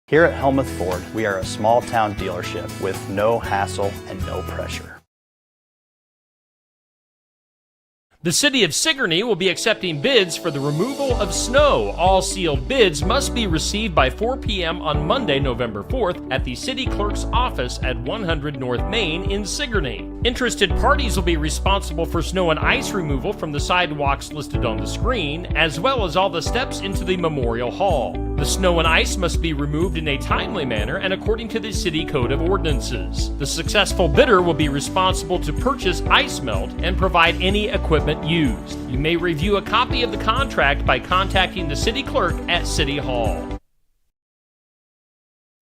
Here at Helmuth Ford, we are a small-town dealership with no hassle and no pressure. The City of Sigourney will be accepting bids for the removal of snow. All sealed bids must be received by 4 p.m. on Monday, November 4th at the City Clerk's office at 100 North Main in Sigourney. Interested parties will be responsible for snow and ice removal from the sidewalks listed on the screen, as well as all the steps into the Memorial Hall. The snow and ice must be removed in a timely manner and according to the City Code of Ordinances. The successful bidder will be responsible to purchase ice melt and provide any equipment used. You may review a copy of the contract by contacting the City Clerk at City Hall.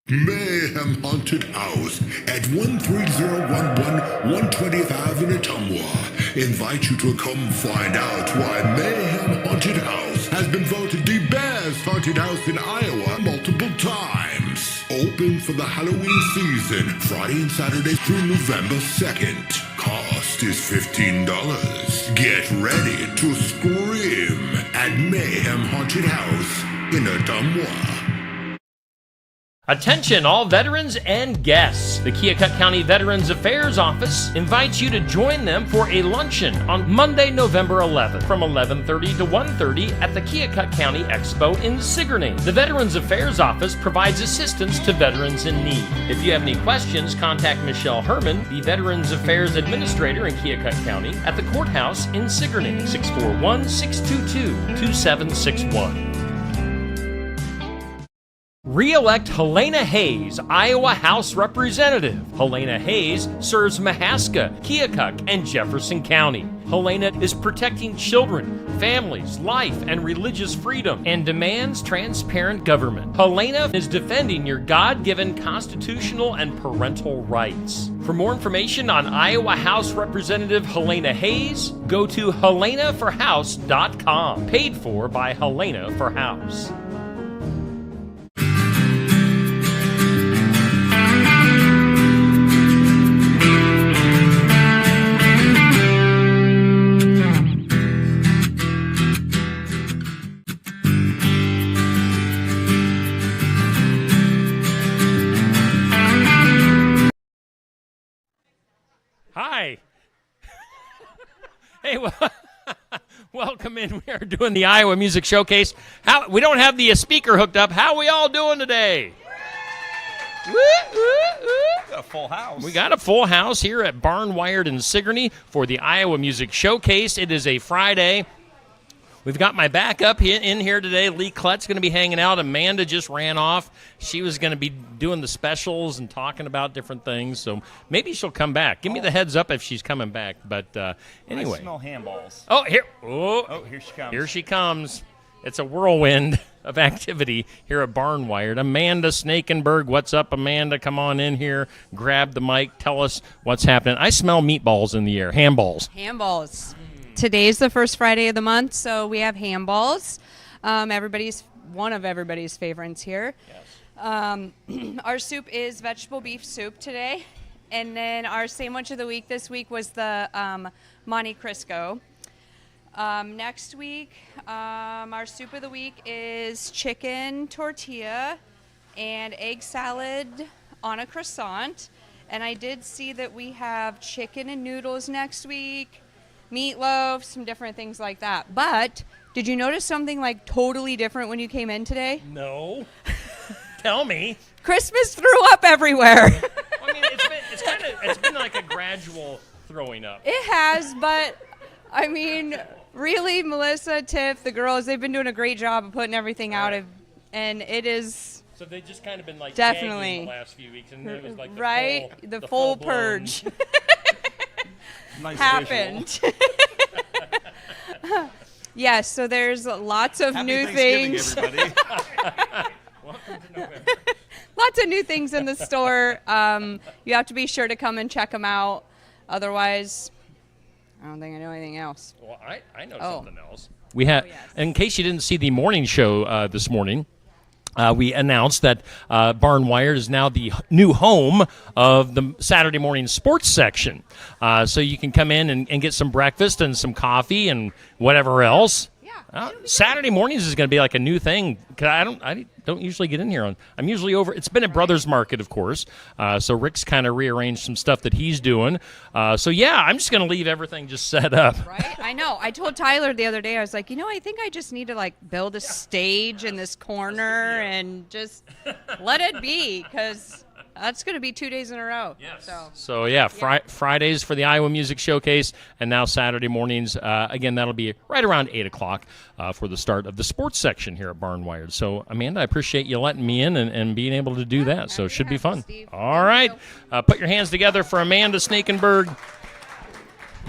Mayhem Haunted House at 13011 120th Avenue, Tumwa invite you to come find out why Mayhem Haunted House has been voted the best haunted house in Iowa multiple times. Open for the Halloween season, Friday and Saturday through November 2nd. Cost is $15. Get ready to scream at Mayhem Haunted House in Ottumwa. Attention all veterans and guests. The Keokuk County Veterans Affairs Office invites you to join them for a luncheon on Monday, November 11th from 11:30 to 1:30 at the Keokuk County Expo in Sigourney. The Veterans Affairs Office provides assistance to veterans in need. If you have any questions, contact Michelle Herman, the Veterans Affairs Administrator in Keokuk County, at the courthouse in Sigourney, 641-622-2761. Re-elect Helena Hayes, Iowa House Representative. Helena Hayes serves Mahaska, Keokuk, and Jefferson County. Helena is protecting children, families, life, and religious freedom, and demands transparent government. Helena is defending your God-given constitutional and parental rights. For more information on Iowa House Representative Helena Hayes, go to helenaforhouse.com. Paid for by Helena for House. Hi. Hey, well, welcome in. We are doing the Iowa Music Showcase. We don't have the speaker hooked up. How are we all doing today? Woo, woo, woo. A full house. We got a full house here at Barnwired in Sigourney for the Iowa Music Showcase. It is a Friday. We've got my backup in here today. Lee Klett's going to be hanging out. Amanda just ran off. She was going to be doing the specials and talking about different things. So maybe she'll come back. Give me the heads up if she's coming back. But anyway. I smell handballs. Oh, here. Oh, here she comes. Here she comes. It's a whirlwind of activity here at Barnwired. Amanda Snakenberg. What's up, Amanda? Come on in here. Grab the mic. Tell us what's happening. I smell meatballs in the air. Handballs. Handballs. Today's the first Friday of the month, so we have handballs. One of everybody's favorites here. Yes. Our soup is vegetable beef soup today, and then our sandwich of the week this week was the Monte Cristo. Next week, our soup of the week is chicken tortilla and egg salad on a croissant. And I did see that we have chicken and noodles next week, meatloaf, some different things like that. But did you notice something like totally different when you came in today? No. Tell me. Christmas threw up everywhere. I mean, it's been like a gradual throwing up. It has, but I mean, really, Melissa, Tiff, the girls, they've been doing a great job of putting everything out of, and it is. So they've just kind of been like definitely the last few weeks, and then it was like the full purge. Nice happened. Yes, so there's lots of Happy new Thanksgiving, things. everybody. Welcome to November. Lots of new things in the store. You have to be sure to come and check them out. Otherwise, I don't think I know anything else. Well, I know something else. We had, in case you didn't see the morning show this morning, we announced that Barnwired is now the new home of the Saturday morning sports section. So you can come in and get some breakfast and some coffee and whatever else. Saturday mornings is going to be like a new thing. 'Cause I don't usually get in here I'm usually over. It's been at Brothers Market, of course. So Rick's kind of rearranged some stuff that he's doing. So yeah, I'm just going to leave everything just set up. Right? I know. I told Tyler the other day, I was like, I think I just need to like build a stage in this corner and just let it be, because that's going to be 2 days in a row. Yes. So yeah, Fridays for the Iowa Music Showcase, and now Saturday mornings. Again, that'll be right around 8 o'clock for the start of the sports section here at Barnwired. So Amanda, I appreciate you letting me in and being able to do that. So it should be fun. Steve. All right. Put your hands together for Amanda Snakenberg.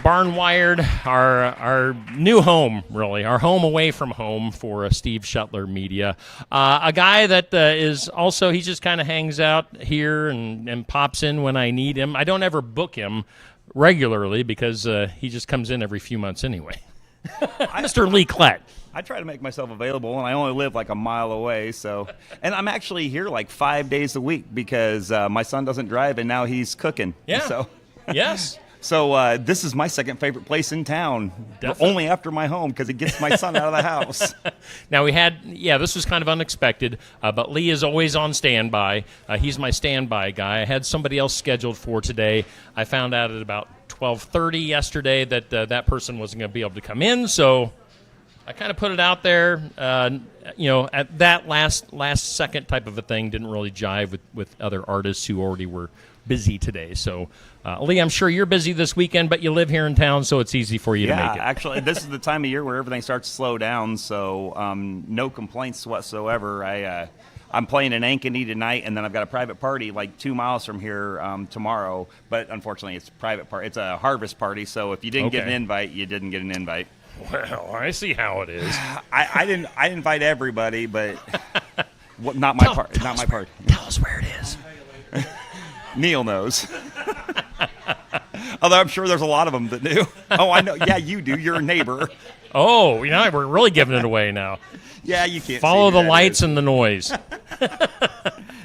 Barnwired, our new home, really, our home away from home for Steve Shuttler Media. A guy that is also, he just kind of hangs out here and pops in when I need him. I don't ever book him regularly because he just comes in every few months anyway. Mr. Lee Klett. I try to make myself available, and I only live like a mile away. So, and I'm actually here like 5 days a week because my son doesn't drive, and now he's cooking. Yeah. So, Yes. So this is my second favorite place in town, Definitely. only after my home, because it gets my son out of the house. Now this was kind of unexpected, but Lee is always on standby. He's my standby guy. I had somebody else scheduled for today. I found out at about 12:30 yesterday that that person wasn't going to be able to come in, so I kind of put it out there. At that last second type of a thing didn't really jive with other artists who already were busy today. So, Lee, I'm sure you're busy this weekend, but you live here in town, so it's easy for you to make it. Yeah, actually, this is the time of year where everything starts to slow down, so no complaints whatsoever. I'm playing in Ankeny tonight, and then I've got a private party like 2 miles from here tomorrow, but unfortunately it's a private party. It's a harvest party, so if you didn't get an invite, you didn't get an invite. Well, I see how it is. I didn't invite everybody, but not my part. Not my part. Tell us where it is. Neil knows. Although I'm sure there's a lot of them that do. Oh, I know. Yeah, you do. You're a neighbor. Oh, we're really giving it away now. Yeah, you can't Follow see the that lights is. and the noise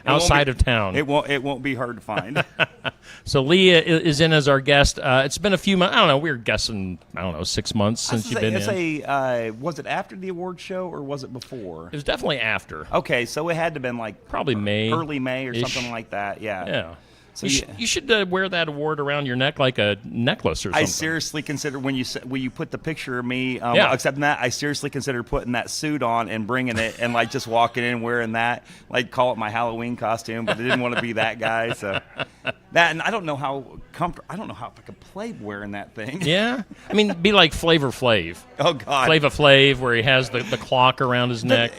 outside of town. It won't be hard to find. So Lee is in as our guest. It's been a few months. I don't know. We were guessing, 6 months since you've been in. Was it after the award show or was it before? It was definitely after. Okay, so it had to have been like Probably May. early May or Ish. something like that. Yeah. Yeah. So you should wear that award around your neck like a necklace or something. I seriously consider when you put the picture of me accepting that, I seriously considered putting that suit on and bringing it and like just walking in wearing that, like call it my Halloween costume, but I didn't want to be that guy. So that, and I don't know how comfortable. I don't know how if I could play wearing that thing. Yeah, I mean, be like Flavor Flav. Oh God, Flava Flav, where he has the clock around his neck.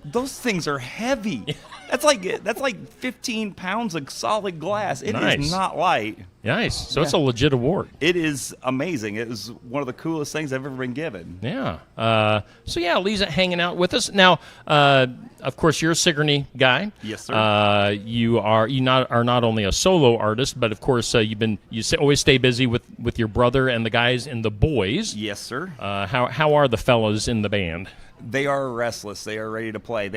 Those things are heavy. That's like 15 pounds of solid glass. It Nice. is not light. Nice. So it's a legit award. It is amazing. It is one of the coolest things I've ever been given. Yeah. So yeah, Lee's hanging out with us now. Of course, you're a Sigourney guy. Yes, sir. You are not only a solo artist, but of course always stay busy with your brother and the guys in the Boys. Yes, sir. How are the fellas in the band? They are restless. They are ready to play.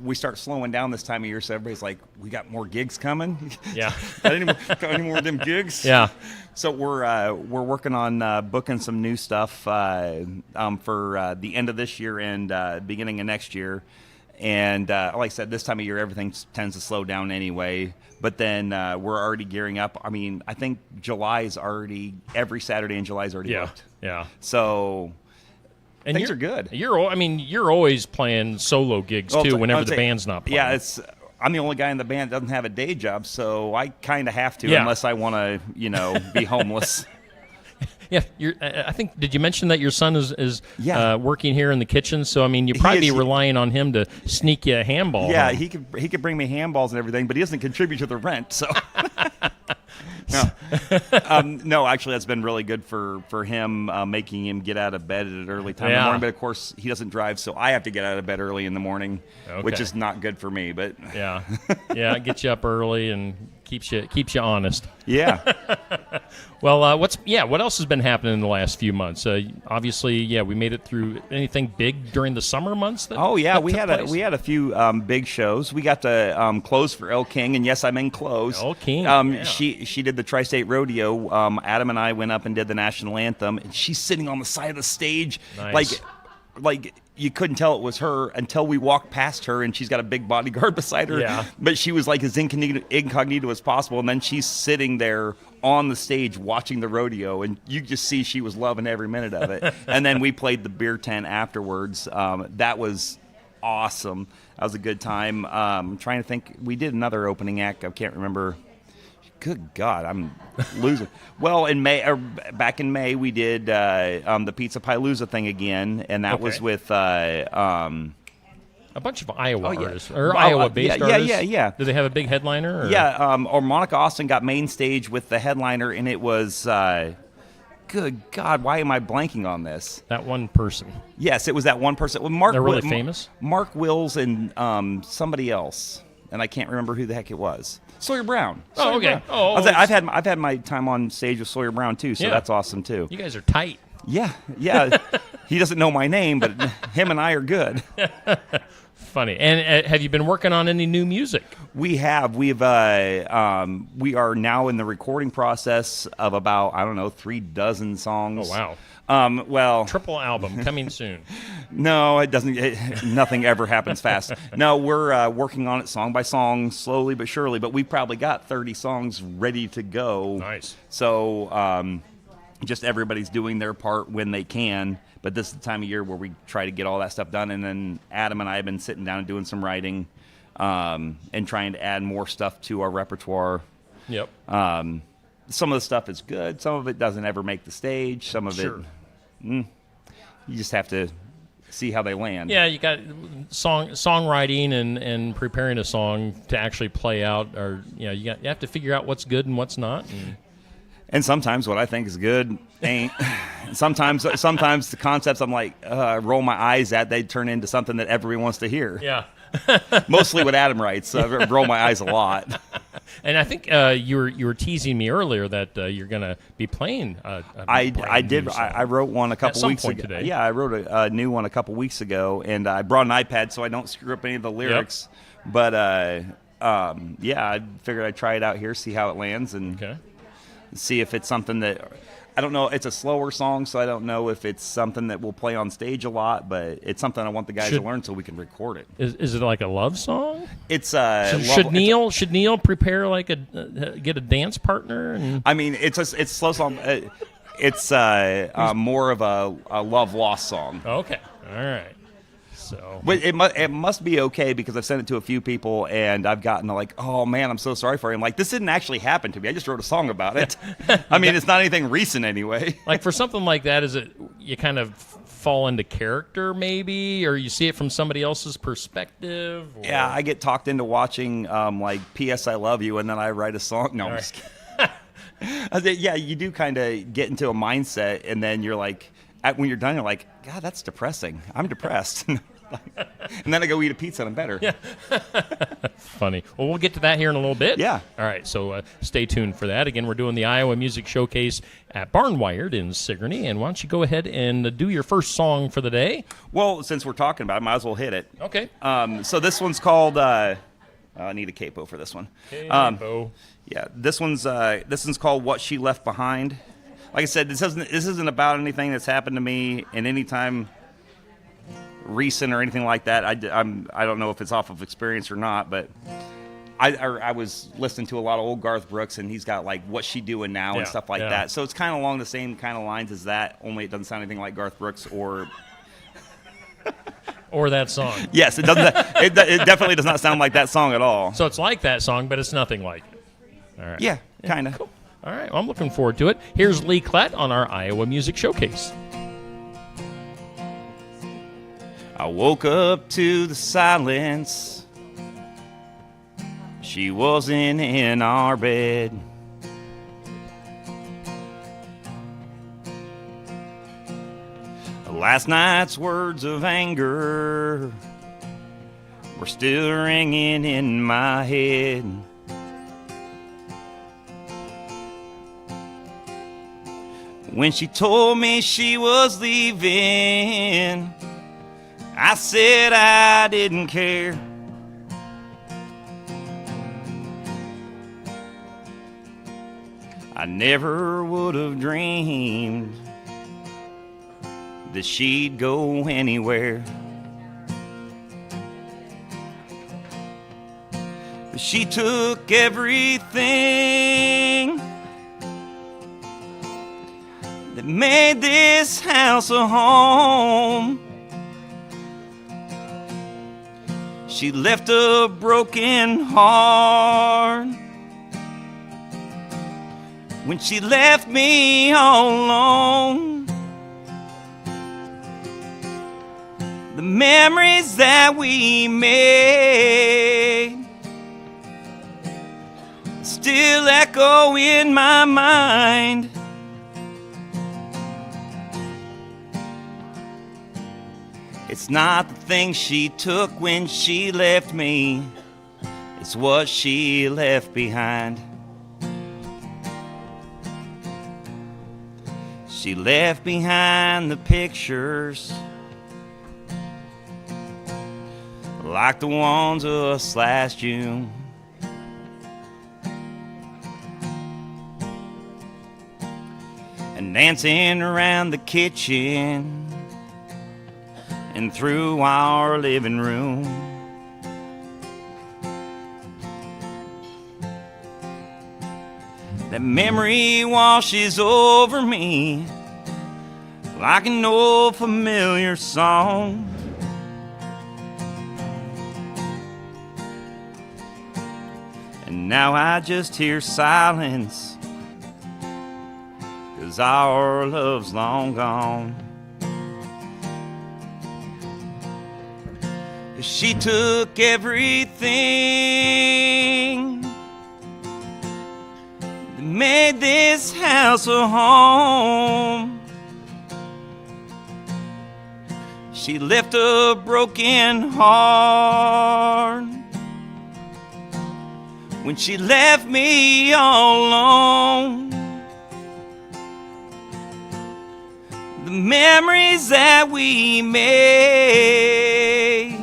We start slowing down this time of year, so everybody's like, "We got more gigs coming." Yeah. got any more of them gigs? Yeah. So we're working on booking some new stuff for the end of this year and beginning of next year. And like I said, this time of year everything tends to slow down anyway. But then we're already gearing up. I mean, I think every Saturday in July is already booked. Yeah. So. And things are good. You're always playing solo gigs too. Whenever the band's not playing. Yeah, I'm the only guy in the band that doesn't have a day job, so I kind of have to unless I want to, be homeless. Yeah, I think. Did you mention that your son is working here in the kitchen? So I mean, you'd probably be relying on him to sneak you a handball. Yeah, home. he could bring me handballs and everything, but he doesn't contribute to the rent. So. No, actually, that's been really good for him, making him get out of bed at an early time in the morning. But of course, he doesn't drive, so I have to get out of bed early in the morning, which is not good for me. But yeah, it gets you up early and keeps you honest. Yeah. Well, what else has been happening in the last few months? Obviously, we made it through. Anything big during the summer months? We had a few big shows. We got to close for El King, and yes, I'm in close. El King. She did the Tri-State Rodeo. Adam and I went up and did the national anthem, and she's sitting on the side of the stage, Nice. like like you couldn't tell it was her until we walked past her, and she's got a big bodyguard beside her. Yeah. But she was like as incognito as possible, and then she's sitting there on the stage watching the rodeo, and you just see she was loving every minute of it. And then we played the beer tent afterwards. That was awesome. That was a good time. I'm trying to think. We did another opening act. I can't remember. Good God, I'm losing. Well, back in May, we did the Pizza Palooza thing again, and that was with a bunch of Iowa artists or Iowa-based artists. Yeah. Did they have a big headliner? Or? Yeah, or Monica Austin got main stage with the headliner, and it was. Good God, why am I blanking on this? That one person. Yes, it was that one person. Well, Mark. They're really famous. Mark Wills and somebody else, and I can't remember who the heck it was. Sawyer Brown. Oh, okay. Brown. I've had my time on stage with Sawyer Brown too, so that's awesome too. You guys are tight. Yeah. He doesn't know my name, but him and I are good. Funny. And have you been working on any new music? We have. We are now in the recording process of about 36 songs. Oh wow. Well, triple album coming soon. No, it doesn't. Nothing ever happens fast. No, we're working on it song by song, slowly but surely. But we've probably got 30 songs ready to go. Nice. So just everybody's doing their part when they can. But this is the time of year where we try to get all that stuff done. And then Adam and I have been sitting down and doing some writing and trying to add more stuff to our repertoire. Yep. Some of the stuff is good. Some of it doesn't ever make the stage. Some of it, you just have to see how they land. Yeah, you got songwriting and preparing a song to actually play out, or you have to figure out what's good and what's not. And sometimes what I think is good ain't. Sometimes the concepts I'm like roll my eyes at, they turn into something that everybody wants to hear. Yeah. Mostly what Adam writes. I roll my eyes a lot. And I think you were teasing me earlier that you're going to be playing. I did. I wrote one a couple weeks ago. Today. Yeah, I wrote a new one a couple weeks ago, and I brought an iPad so I don't screw up any of the lyrics. Yep. But I figured I'd try it out here, see how it lands, and see if it's something that. I don't know. It's a slower song, so I don't know if it's something that we'll play on stage a lot, but it's something I want the guys to learn so we can record it. Is it like a love song? It's should Neil prepare get a dance partner? I mean, it's a slow song. It's more of a love lost song. Okay, all right. So, but it must be okay because I've sent it to a few people and I've gotten like, oh man, I'm so sorry for him. Like, this didn't actually happen to me. I just wrote a song about it. I mean, it's not anything recent anyway. Like for something like that, is it you kind of fall into character maybe, or you see it from somebody else's perspective? Or? Yeah, I get talked into watching like P.S. I Love You, and then I write a song. No, I'm just kidding. Yeah, you do kind of get into a mindset, and then you're like, when you're done, you're like, God, that's depressing. I'm depressed. And then I go eat a pizza and I'm better. Yeah. Funny. Well, we'll get to that here in a little bit. Yeah. All right, so stay tuned for that. Again, we're doing the Iowa Music Showcase at Barnwired in Sigourney. And why don't you go ahead and do your first song for the day? Well, since we're talking about it, I might as well hit it. Okay. So this one's called, I need a capo for this one. Capo. Yeah, this one's called What She Left Behind. Like I said, this isn't about anything that's happened to me in any time recent or anything like that. I don't know if it's off of experience or not, but I was listening to a lot of old Garth Brooks, and he's got like What's She Doing Now and stuff like that. So it's kind of along the same kind of lines as that, only it doesn't sound anything like Garth Brooks or that song. Yes, it doesn't. It definitely does not sound like that song at all. So it's like that song, but it's nothing like it. All right. Yeah, kind of. Cool. All right, well, I'm looking forward to it. Here's Lee Klett on our Iowa Music Showcase. I woke up to the silence. She wasn't in our bed. Last night's words of anger were still ringing in my head. When she told me she was leaving, I said I didn't care. I never would have dreamed that she'd go anywhere. But she took everything that made this house a home. She left a broken heart when she left me all alone. The memories that we made still echo in my mind. It's not the things she took when she left me, it's what she left behind. She left behind the pictures like the ones of us last June. And dancing around the kitchen and through our living room. That memory washes over me like an old familiar song. And now I just hear silence, 'cause our love's long gone. She took everything that made this house a home. She left a broken heart when she left me all alone. The memories that we made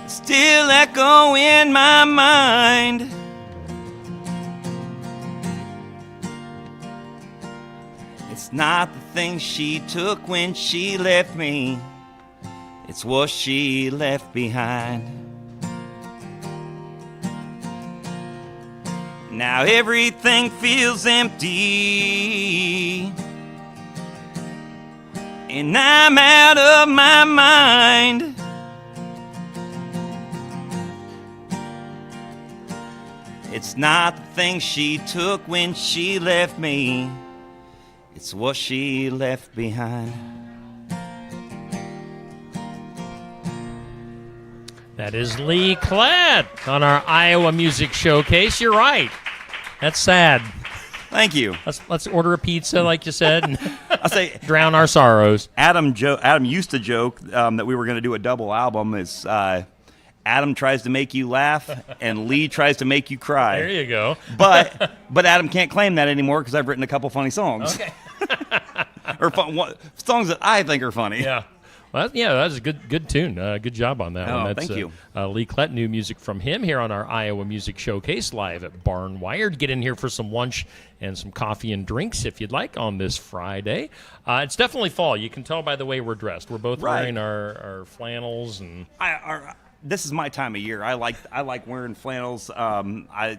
still echo in my mind. It's not the things she took when she left me, it's what she left behind. Now everything feels empty, and I'm out of my mind. It's not the things she took when she left me, it's what she left behind. That is Lee Klatt on our Iowa Music Showcase. You're right. That's sad. Thank you. Let's order a pizza, like you said, and I say drown our sorrows. Adam used to joke that we were going to do a double album. Is Adam tries to make you laugh and Lee tries to make you cry. There you go. But Adam can't claim that anymore because I've written a couple funny songs. Okay. Or songs that I think are funny. Yeah. Well, yeah, that was a good tune. Good job on that one. That's, thank you. Lee Klatt, new music from him here on our Iowa Music Showcase live at Barn Wired. Get in here for some lunch and some coffee and drinks if you'd like on this Friday. It's definitely fall. You can tell by the way we're dressed. We're both wearing our flannels and. This is my time of year. I like wearing flannels. I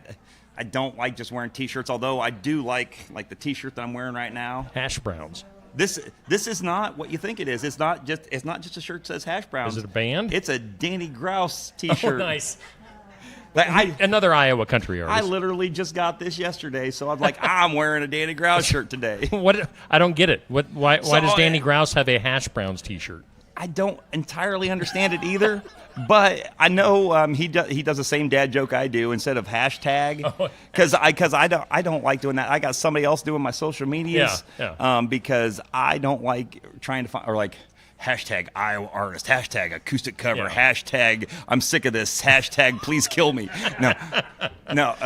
don't like just wearing T-shirts, although I do like the T-shirt that I'm wearing right now. Hash browns. This is not what you think it is. It's not just a shirt that says hash browns. Is it a band? It's a Danny Grouse T-shirt. Oh, nice. Another Iowa country artist. I literally just got this yesterday, so I'm like, I'm wearing a Danny Grouse shirt today. What? I don't get it. Why does Danny Grouse have a hash browns T-shirt? I don't entirely understand it either, but I know he does the same dad joke I do instead of hashtag, because I don't like doing that. I got somebody else doing my social medias, because I don't like trying to find or like hashtag Iowa artist, hashtag acoustic cover, hashtag I'm sick of this, hashtag please kill me. No.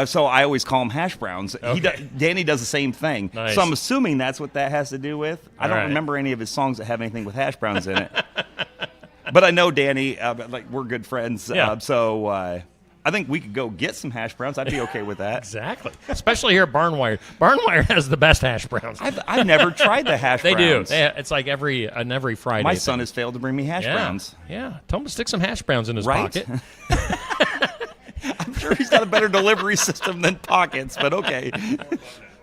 So I always call them hash browns. Okay. Danny does the same thing. Nice. So I'm assuming that's what that has to do with. I don't right. remember any of his songs that have anything with hash browns in it. But I know Danny, we're good friends. Yeah. So I think we could go get some hash browns. I'd be okay with that. Exactly. Especially here at Barnwire. Barnwire has the best hash browns. I've never tried the hash They browns. do. It's like every Friday. My son has failed to bring me hash browns. Yeah. Tell him to stick some hash browns in his Right? pocket. I'm sure he's got a better delivery system than Pockets, but okay.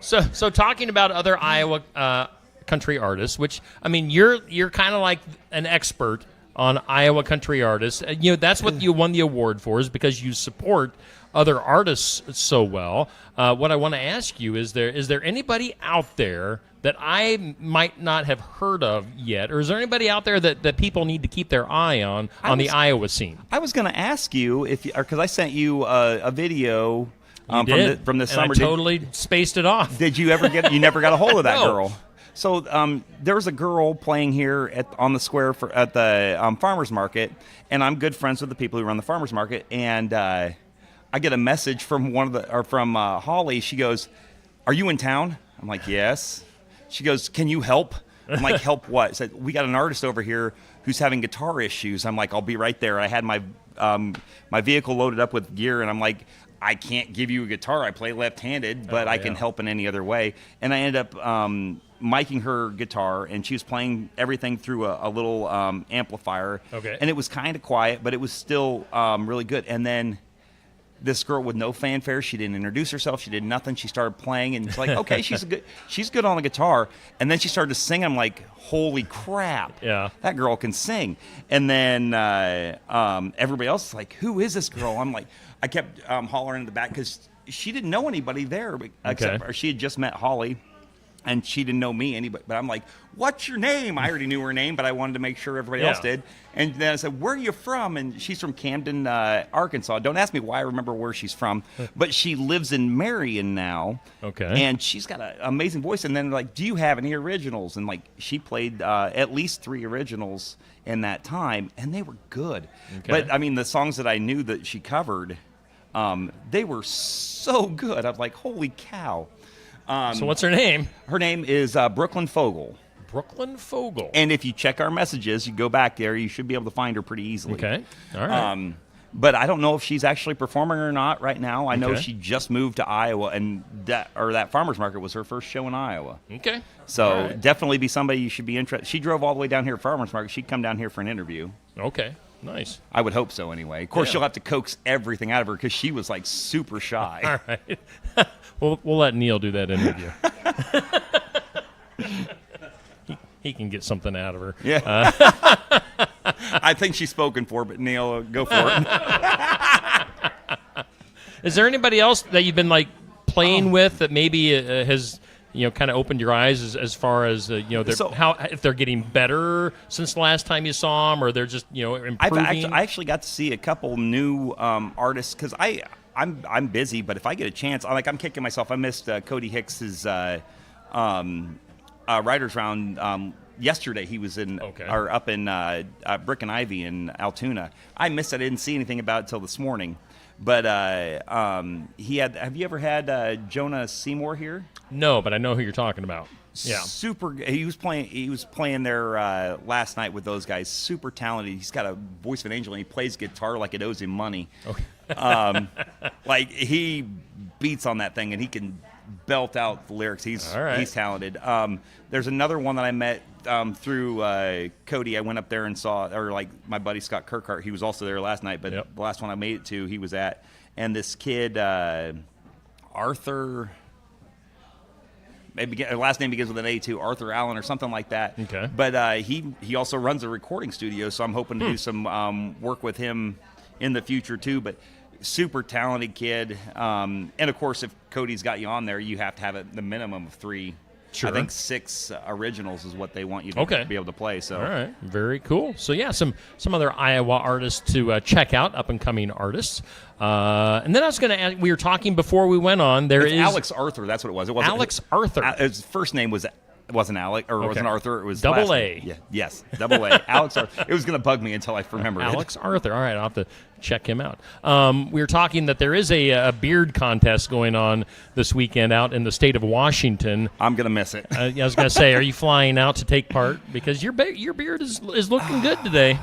So talking about other Iowa country artists, which I mean, you're kind of like an expert on Iowa country artists. That's what you won the award for, is because you support other artists so well. What I want to ask you is there anybody out there that I might not have heard of yet, or is there anybody out there that people need to keep their eye on the Iowa scene? I was going to ask you because I sent you a video from the summer. I totally spaced it off. Did you ever you never got a hold of that No. girl? So there was a girl playing here on the square at the farmers market, and I'm good friends with the people who run the farmers market. And I get a message from from Holly. She goes, "Are you in town?" I'm like, "Yes." She goes, "Can you help?" I'm like, "Help what?" She said, "We got an artist over here who's having guitar issues." I'm like, "I'll be right there." I had my my vehicle loaded up with gear, and I'm like, I can't give you a guitar. I play left-handed, but I can help in any other way. And I ended up miking her guitar, and she was playing everything through a little amplifier. Okay. And it was kind of quiet, but it was still really good. And then this girl with no fanfare, she didn't introduce herself. She did nothing. She started playing, and it's like, okay, she's good on the guitar. And then she started to sing. I'm like, holy crap. Yeah. That girl can sing. And then everybody else is like, who is this girl? I'm like, I kept hollering in the back because she didn't know anybody there except for she had just met Holly, and she didn't know me anybody. But I'm like, what's your name? I already knew her name, but I wanted to make sure everybody else did. And then I said, where are you from? And she's from Camden, Arkansas. Don't ask me why I remember where she's from, but she lives in Marion now. Okay. And she's got an amazing voice. And then like, do you have any originals? And like, she played at least 3 originals in that time, and they were good. Okay. But I mean, the songs that I knew that she covered, they were so good. I was like, holy cow. So what's her name? Her name is Brooklyn Fogel. Brooklyn Fogel. And if you check our messages, you go back there, you should be able to find her pretty easily. Okay. All right. But I don't know if she's actually performing or not right now. I know Okay. she just moved to Iowa, and that farmer's market was her first show in Iowa. Okay. So All right. definitely be somebody you should be interested. She drove all the way down here at farmer's market. She'd come down here for an interview. Okay. Nice. I would hope so anyway. Of course, Yeah. she'll have to coax everything out of her because she was like super shy. All right. We'll let Neil do that interview. he can get something out of her. Yeah. I think she's spoken for, but Neil, go for it. Is there anybody else that you've been like playing with that maybe has kind of opened your eyes as far as if they're getting better since the last time you saw them, or they're just improving? I actually got to see a couple new artists because I'm busy, but if I get a chance, I'm kicking myself. I missed Cody Hicks's Writers Round yesterday. He was up in Brick and Ivy in Altoona. I missed it. I didn't see anything about it until this morning. But he had. Have you ever had Jonah Seymour here? No, but I know who you're talking about. Yeah. Super. He was playing there last night with those guys. Super talented. He's got a voice of an angel, and he plays guitar like it owes him money. Okay. Like he beats on that thing, and he can belt out the lyrics. He's talented. There's another one that I met through Cody. I went up there and saw, or like my buddy Scott Kirkhart. He was also there last night, but the last one I made it to, he was at. And this kid, Arthur. Maybe last name begins with an A too, Arthur Allen or something like that. Okay. But he also runs a recording studio, so I'm hoping to do some work with him in the future too. But super talented kid, and of course, if Cody's got you on there, you have to have the minimum of 3. Sure. I think 6 originals is what they want you to be able to play. So. All right, very cool. So yeah, some other Iowa artists to check out, up and coming artists. And then I was going to ask, we were talking before we went on. It's Alex Arthur. That's what it was. It wasn't Alex Arthur. His first name wasn't Alec, or wasn't Arthur. It was Double last A. name. Yeah, yes, Double A. Alex Arthur. It was going to bug me until I remembered Alex it. Arthur. All right, I'll have to check him out. We were talking that there is a beard contest going on this weekend out in the state of Washington. I'm going to miss it. I was going to say, are you flying out to take part? Because your beard is looking good today.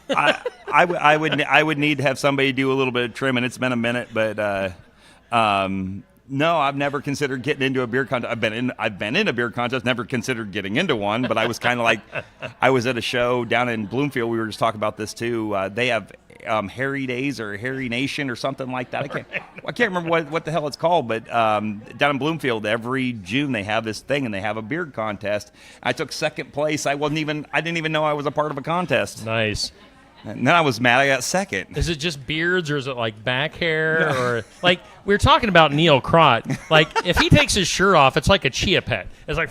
I would need to have somebody do a little bit of trimming. It's been a minute, but no, I've never considered getting into a beard contest. I've been in a beard contest, never considered getting into one, but I was kind of like, I was at a show down in Bloomfield. We were just talking about this too. They have Hairy Days or Hairy Nation or something like that. I can't remember what the hell it's called, but down in Bloomfield every June they have this thing and they have a beard contest. I took second place. I didn't even know I was a part of a contest. Nice. And then I was mad I got second. Is it just beards or is it like back hair or like we were talking about Neil Crott? Like if he takes his shirt off, it's like a chia pet. It's like.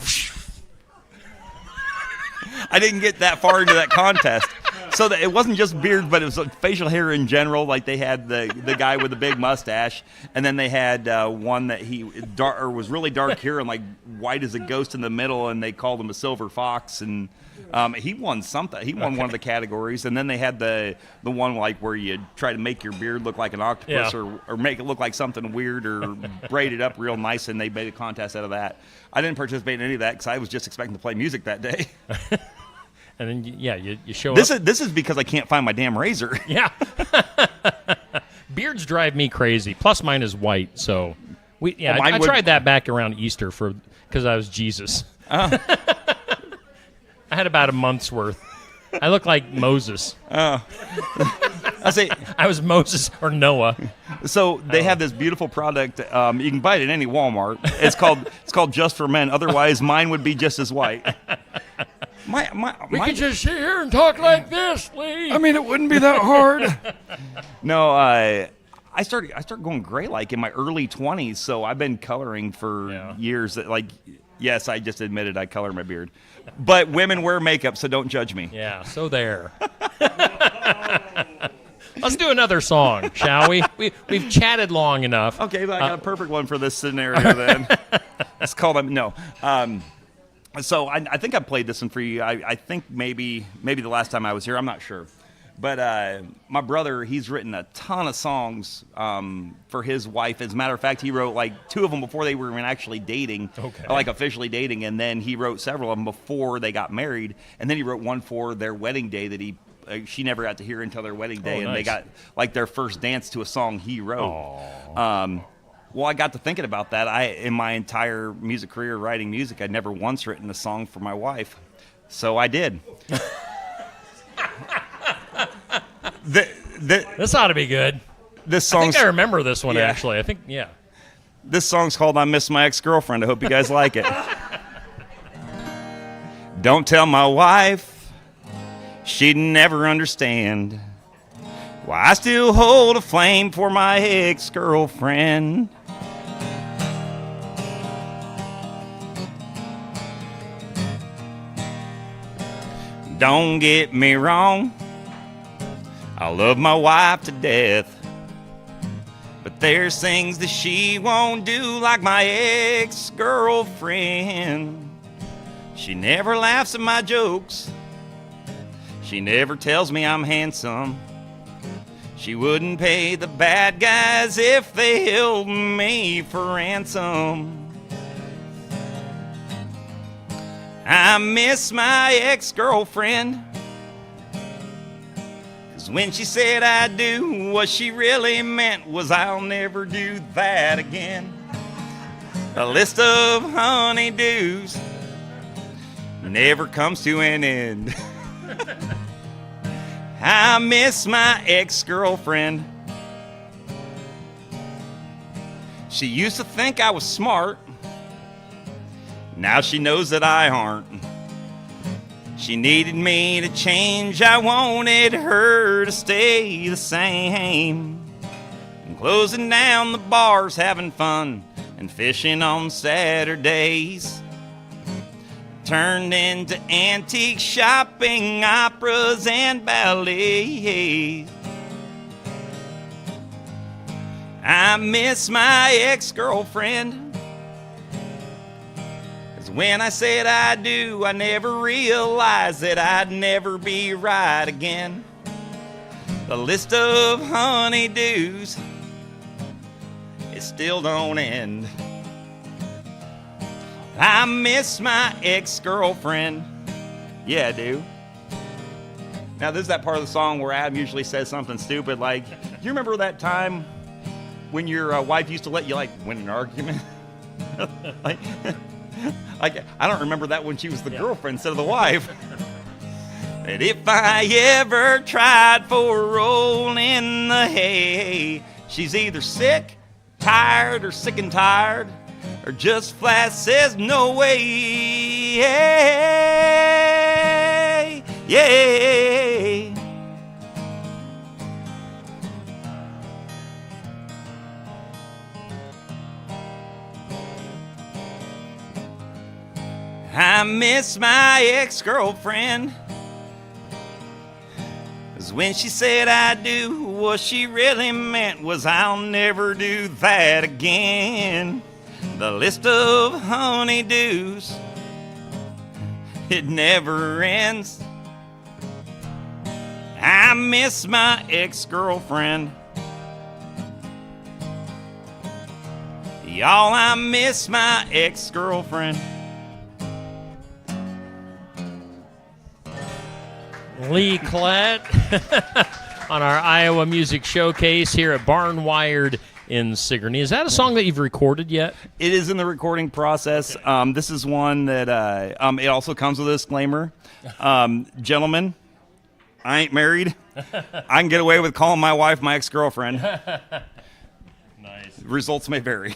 I didn't get that far into that contest. So it wasn't just beards, but it was facial hair in general. Like they had the guy with the big mustache, and then they had one that was really dark hair and like white as a ghost in the middle, and they called him a silver fox. And he won something. He won one of the categories. And then they had the one like where you try to make your beard look like an octopus or make it look like something weird or braid it up real nice, and they made a contest out of that. I didn't participate in any of that because I was just expecting to play music that day. And then, you show this up. This is because I can't find my damn razor. Yeah. Beards drive me crazy. Plus mine is white, so I tried that back around Easter because I was Jesus. I had about a month's worth. I look like Moses. I was Moses or Noah. So they have this beautiful product. You can buy it at any Walmart. It's called Just for Men. Otherwise, mine would be just as white. We could just sit here and talk like this, Lee. I mean, it wouldn't be that hard. No, I started going gray like in my early 20s. So I've been coloring for years. Like, yes, I just admitted I color my beard. But women wear makeup, so don't judge me. Yeah, so there. Let's do another song, shall we? We've chatted long enough. Okay, but I got a perfect one for this scenario then. It's called So I think I played this one for you. I think maybe the last time I was here. I'm not sure. But my brother, he's written a ton of songs for his wife. As a matter of fact, he wrote like 2 of them before they were even actually dating, like officially dating. And then he wrote several of them before they got married. And then he wrote one for their wedding day that she never got to hear until their wedding day. And they got like their first dance to a song he wrote. Well, I got to thinking about that. In my entire music career writing music, I'd never once written a song for my wife. So I did. This ought to be good. I think I remember this one, actually. I think, This song's called I Miss My Ex-Girlfriend. I hope you guys like it. Don't tell my wife, she'd never understand why I still hold a flame for my ex-girlfriend. Don't get me wrong, I love my wife to death, but there's things that she won't do, like my ex-girlfriend. She never laughs at my jokes, she never tells me I'm handsome. She wouldn't pay the bad guys if they held me for ransom. I miss my ex-girlfriend, 'cause when she said I do, what she really meant was I'll never do that again. A list of honeydews never comes to an end. I miss my ex-girlfriend. She used to think I was smart. Now she knows that I aren't. She needed me to change, I wanted her to stay the same. And closing down the bars, having fun, and fishing on Saturdays turned into antique shopping, operas, and ballets. I miss my ex-girlfriend. When I said I do, I never realized that I'd never be right again. The list of honeydews, it still don't end. I miss my ex-girlfriend. Yeah, I do. Now, this is that part of the song where Adam usually says something stupid like, you remember that time when your wife used to let you, like, win an argument? like, I don't remember that when she was the girlfriend instead of the wife. That if I ever tried for a roll in the hay, she's either sick, tired, or sick and tired, or just flat says no way. Yeah. I miss my ex-girlfriend. 'Cause when she said I do, what she really meant was I'll never do that again. The list of honeydews, it never ends. I miss my ex-girlfriend. Y'all, I miss my ex-girlfriend. Lee Klett on our Iowa Music Showcase here at Barnwired in Sigourney. Is that a song that you've recorded yet? It is in the recording process. This is one that it also comes with a disclaimer. Gentlemen, I ain't married. I can get away with calling my wife my ex-girlfriend. Nice. Results may vary.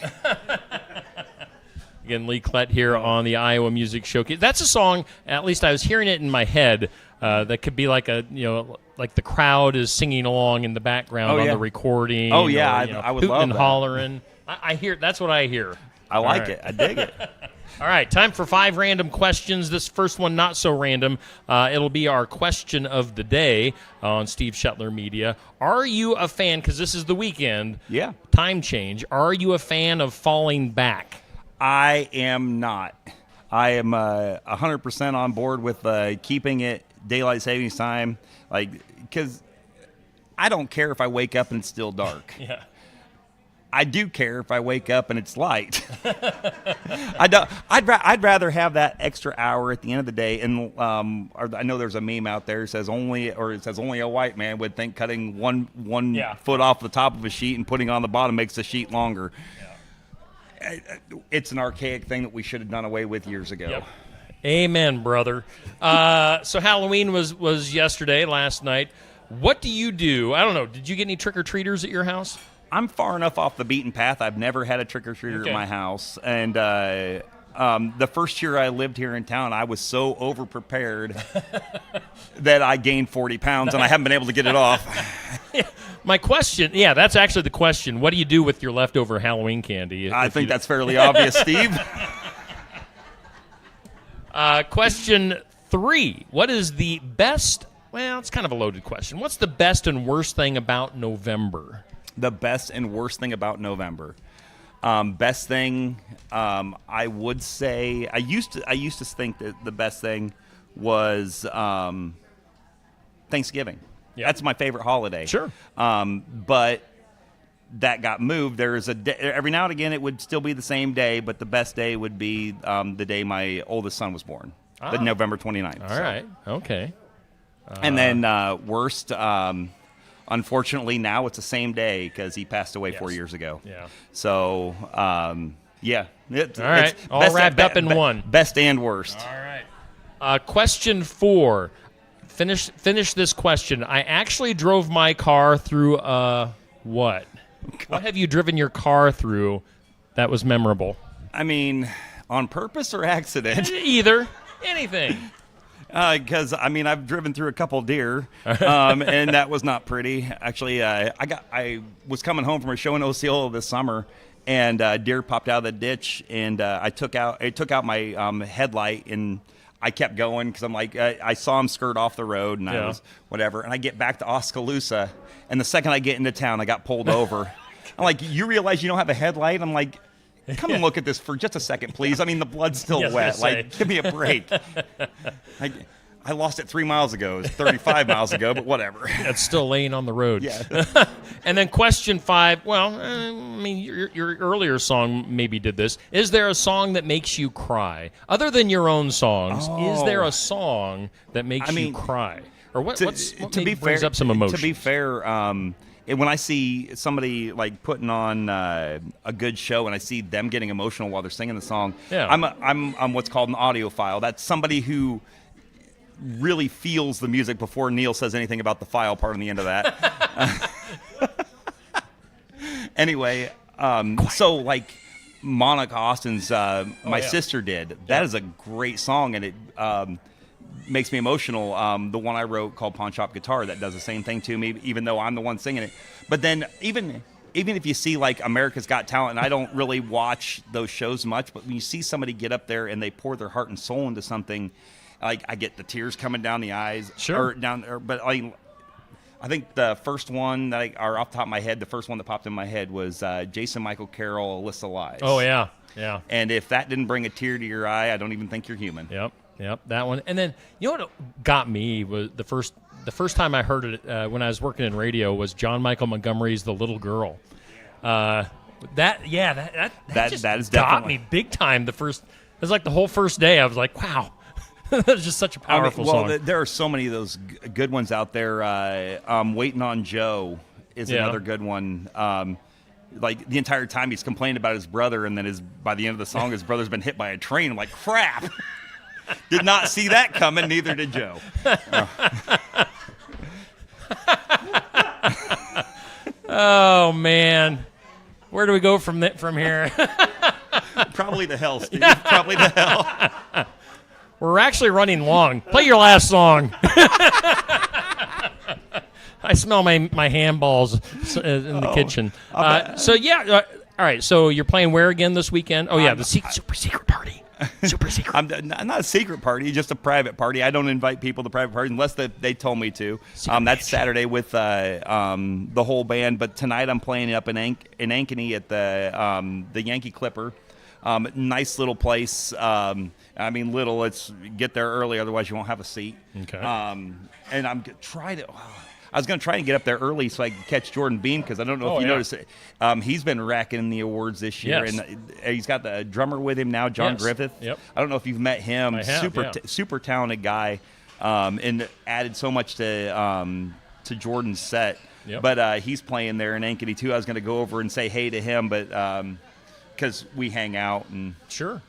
Again, Lee Klett here on the Iowa Music Showcase. That's a song, at least I was hearing it in my head, that could be like like the crowd is singing along in the background on the recording. Oh, yeah, or, I would hooting love and that. hollering. I hear, that's what I hear. I like it. I dig it. All right, time for 5 random questions. This first one, not so random. It'll be our question of the day on Steve Shetler Media. Are you a fan, because this is the weekend, Yeah. time change, are you a fan of falling back? I am not. I am 100% on board with keeping it daylight savings time, because I don't care if I wake up and it's still dark. Yeah. I do care if I wake up and it's light. I'd rather have that extra hour at the end of the day. And I know there's a meme out there that says only a white man would think cutting one foot off the top of a sheet and putting it on the bottom makes the sheet longer. It's an archaic thing that we should have done away with years ago. Yep. Amen, brother. So Halloween was yesterday, last night. What do you do? I don't know. Did you get any trick-or-treaters at your house? I'm far enough off the beaten path. I've never had a trick-or-treater at my house. And the first year I lived here in town, I was so over-prepared that I gained 40 pounds, and I haven't been able to get it off. My question, that's actually the question. What do you do with your leftover Halloween candy? I think that's fairly obvious, Steve. Question 3. What is the best, well, it's kind of a loaded question. What's the best and worst thing about November? The best and worst thing about November. Best thing, I would say, I used to think that the best thing was Thanksgiving. Yep. That's my favorite holiday. Sure. But that got moved. There's a day, every now and again it would still be the same day, but the best day would be the day my oldest son was born, the November 29th. All right. Okay. And then worst, unfortunately now it's the same day because he passed away 4 years ago. Yeah. So, yeah. All right. All wrapped up in one. Best and worst. All right. Question 4. Finish this question. I actually drove my car through what? What have you driven your car through that was memorable? I mean, on purpose or accident? Either. Anything. Because I've driven through a couple deer, and that was not pretty. Actually, I was coming home from a show in Osceola this summer, and deer popped out of the ditch, and it took out my headlight, and I kept going because I'm like, I saw him skirt off the road, and I was whatever. And I get back to Oskaloosa, and the second I get into town, I got pulled over. I'm like, you realize you don't have a headlight? I'm like, come and look at this for just a second, please. I mean, the blood's still wet. Like, give me a break. I lost it 3 miles ago. It was 35 miles ago, but whatever. It's still laying on the road. Yeah. And then question 5. Well, your earlier song maybe did this. Is there a song that makes you cry? Other than your own songs, is there a song that makes you cry? Or what brings fair, up some emotions? To be fair, when I see somebody like putting on a good show and I see them getting emotional while they're singing the song, I'm what's called an audiophile. That's somebody who really feels the music before Neil says anything about the file part on the end of that. Anyway, so like Monica Austin's My Sister Did. That is a great song, and it makes me emotional. The one I wrote called Pawn Shop Guitar, that does the same thing to me, even though I'm the one singing it. But then even if you see like America's Got Talent, and I don't really watch those shows much, but when you see somebody get up there and they pour their heart and soul into something, like I get the tears coming down the eyes. Sure. But I think the first one or off the top of my head, the first one that popped in my head was Jason Michael Carroll, Alyssa Lies. Oh yeah. And if that didn't bring a tear to your eye, I don't even think you're human. Yep, that one. And then you know what got me was the first time I heard it when I was working in radio was John Michael Montgomery's "The Little Girl." That just is got definitely me big time. It was like the whole first day. I was like, wow. That was just such a powerful song. There are so many of those good ones out there. Waiting on Joe is another good one. Like the entire time he's complaining about his brother, and then by the end of the song, his brother's been hit by a train. I'm like, crap. Did not see that coming. Neither did Joe. Oh man, where do we go from here? Probably to hell, Steve. Probably to hell. We're actually running long. Play your last song. I smell my handballs in the kitchen. All right. So you're playing where again this weekend? Oh yeah, the super secret party. Super secret. I'm not a secret party, just a private party. I don't invite people to private parties unless they told me to. That's Saturday with the whole band. But tonight I'm playing up in Ankeny at the Yankee Clipper. Nice little place. I mean, little. It's get there early, otherwise you won't have a seat. Okay. And I'm I was going to try and get up there early so I could catch Jordan Beam, because I don't know if you noticed it. He's been racking the awards this year, and he's got the drummer with him now, John Griffith. Yep. I don't know if you've met him. I have, super talented guy, and added so much to Jordan's set. Yep. But he's playing there in Ankeny too. I was going to go over and say hey to him, but because we hang out and sure.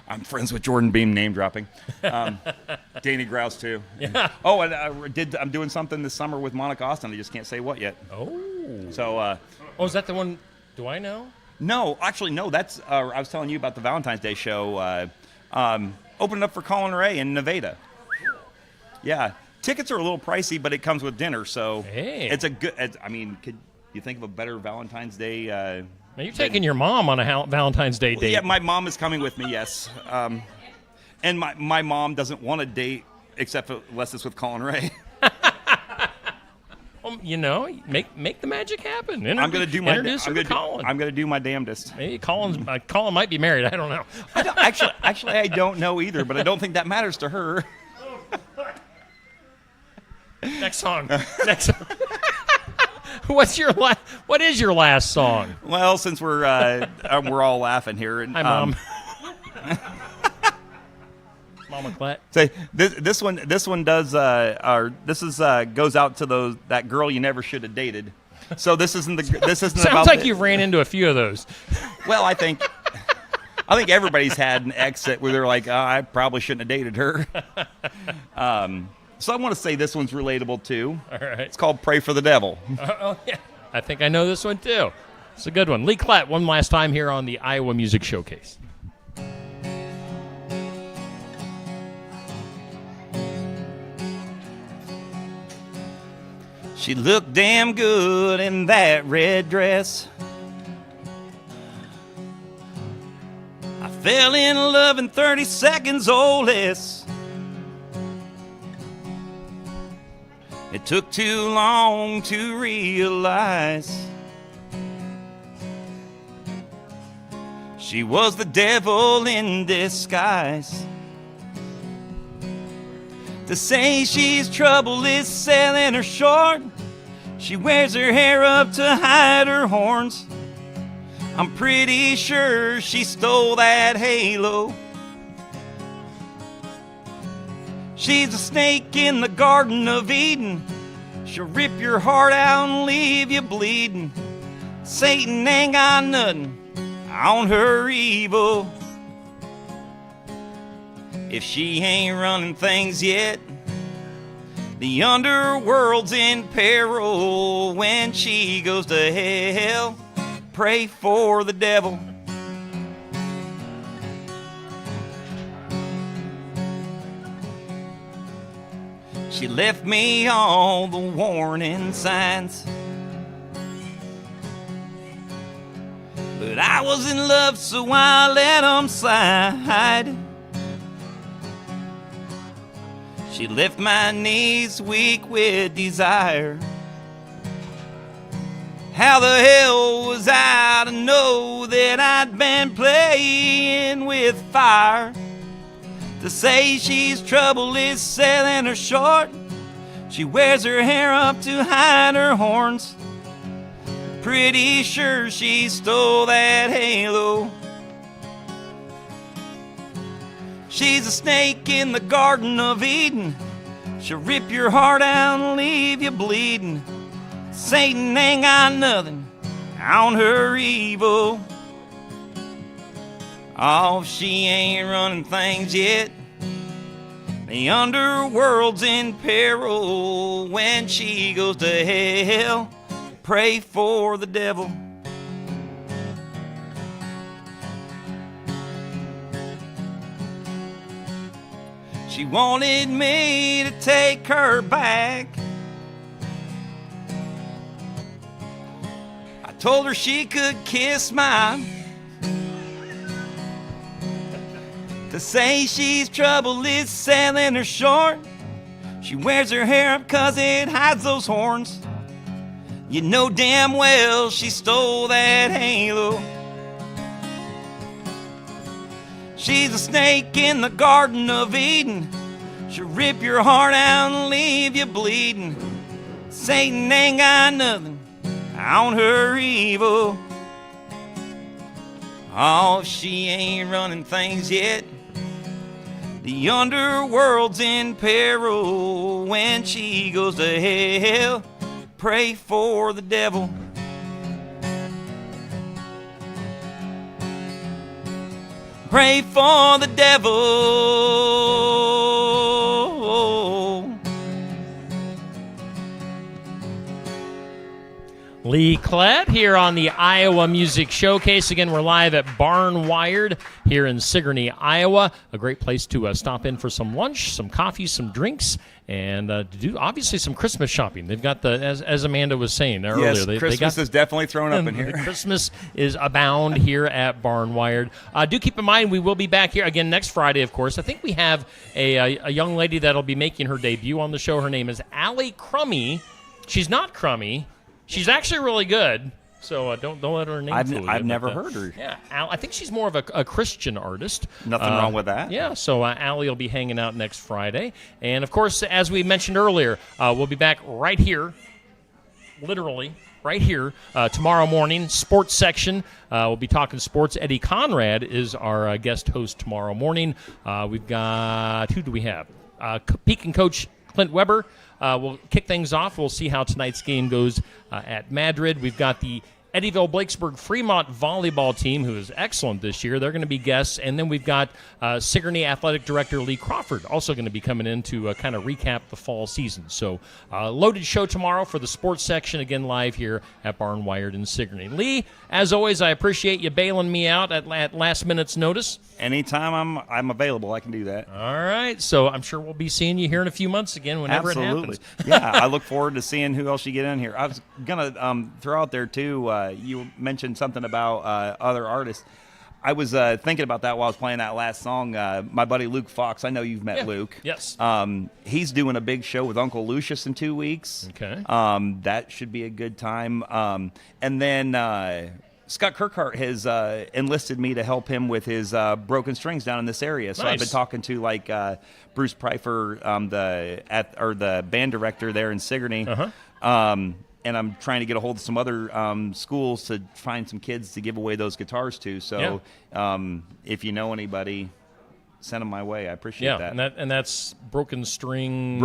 I'm friends with Jordan Beam, name dropping. Danny Grouse too. Yeah. Oh, and I'm doing something this summer with Monica Austin. I just can't say what yet. Oh. So. Is that the one? Do I know? No, actually, no. That's I was telling you about the Valentine's Day show. Opened up for Colin Ray in Nevada. Yeah, tickets are a little pricey, but it comes with dinner, so it's a good. Could you think of a better Valentine's Day? Now you're taking your mom on a Valentine's Day date. Yeah, my mom is coming with me, yes. And my mom doesn't want a date unless it's with Colin Ray. Make the magic happen. I'm going to do Colin. I'm going to do my damnedest. Maybe Colin might be married. I don't know. Actually, I don't know either, but I don't think that matters to her. Next song. What is your last song? Well, since we're all laughing here, and hi, Mom. Mama Clet. Say this one does goes out to that girl you never should have dated. So this isn't Sounds about like you ran into a few of those. Well, I think everybody's had an exit where they're like, I probably shouldn't have dated her. So I want to say this one's relatable too. All right. It's called Pray for the Devil. Oh, yeah. I think I know this one too. It's a good one. Lee Klatt, one last time here on the Iowa Music Showcase. She looked damn good in that red dress. I fell in love in 30 seconds or less. It took too long to realize she was the devil in disguise. To say she's trouble is selling her short. She wears her hair up to hide her horns. I'm pretty sure she stole that halo. She's a snake in the Garden of Eden. She'll rip your heart out and leave you bleeding. Satan ain't got nothing on her evil. If she ain't running things yet, the underworld's in peril. When she goes to hell, pray for the devil. She left me all the warning signs, but I was in love, so I let them slide. She left my knees weak with desire. How the hell was I to know that I'd been playing with fire? To say she's trouble is selling her short. She wears her hair up to hide her horns. Pretty sure she stole that halo. She's a snake in the Garden of Eden. She'll rip your heart out and leave you bleeding. Satan ain't got nothing on her evil. Oh, she ain't running things yet. The underworld's in peril. When she goes to hell, pray for the devil. She wanted me to take her back. I told her she could kiss mine. To say she's trouble is selling her short. She wears her hair up 'cause it hides those horns. You know damn well she stole that halo. She's a snake in the Garden of Eden. She'll rip your heart out and leave you bleeding. Satan ain't got nothing on her evil. Oh, she ain't running things yet. The underworld's in peril. When she goes to hell, pray for the devil. Pray for the devil. Lee Klett here on the Iowa Music Showcase. Again, we're live at Barn Wired here in Sigourney, Iowa. A great place to stop in for some lunch, some coffee, some drinks, and to do obviously some Christmas shopping. They've got the, as Amanda was saying earlier, yes, Christmas is definitely thrown up in here. Christmas is abound here at Barn Wired. Do keep in mind we will be back here again next Friday, of course. I think we have a young lady that'll be making her debut on the show. Her name is Allie Crummy. She's not crummy. She's actually really good, so don't let her name fool you. I've never heard her. Yeah, I think she's more of a Christian artist. Nothing wrong with that. Yeah, so Allie will be hanging out next Friday. And, of course, as we mentioned earlier, we'll be back right here, literally right here, tomorrow morning, sports section. We'll be talking sports. Eddie Conrad is our guest host tomorrow morning. We've got, who do we have? Pekin coach Clint Weber. We'll kick things off. We'll see how tonight's game goes at Madrid. We've got the Eddyville-Blakesburg-Fremont volleyball team, who is excellent this year. They're going to be guests. And then we've got Sigourney Athletic Director Lee Crawford also going to be coming in to kind of recap the fall season. So loaded show tomorrow for the sports section, again live here at Barn Wired in Sigourney. Lee, as always, I appreciate you bailing me out at last minute's notice. Anytime I'm available, I can do that. All right. So I'm sure we'll be seeing you here in a few months again whenever Absolutely. it happens. Yeah, I look forward to seeing who else you get in here. I was going to throw out there, too, you mentioned something about other artists. I was thinking about that while I was playing that last song. My buddy Luke Fox, I know you've met Luke. Yes. He's doing a big show with Uncle Lucius in 2 weeks. Okay. That should be a good time. And then Scott Kirkhart has enlisted me to help him with his broken strings down in this area. So Nice. I've been talking to Bruce Pryfer, the band director there in Sigourney. And I'm trying to get a hold of some other schools to find some kids to give away those guitars to. So if you know anybody, sent them my way. I appreciate that. and that's Broken Strings.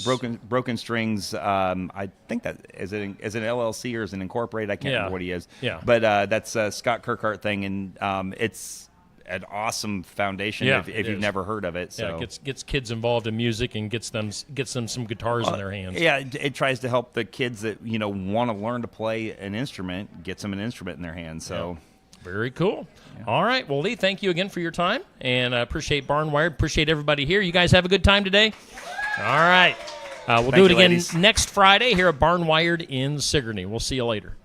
Broken Strings. I think that is an LLC or is an incorporated. I can't remember what he is. Yeah. But that's a Scott Kirkhart thing, and it's an awesome foundation if you've never heard of it. So gets kids involved in music and gets them some guitars in their hands. Yeah, it tries to help the kids that want to learn to play an instrument, gets them an instrument in their hands. So very cool. Yeah. All right, well, Lee, thank you again for your time, and I appreciate Barn Wired. Appreciate everybody here. You guys have a good time today. All right, we'll do it again next Friday here at Barn Wired in Sigourney. We'll see you later.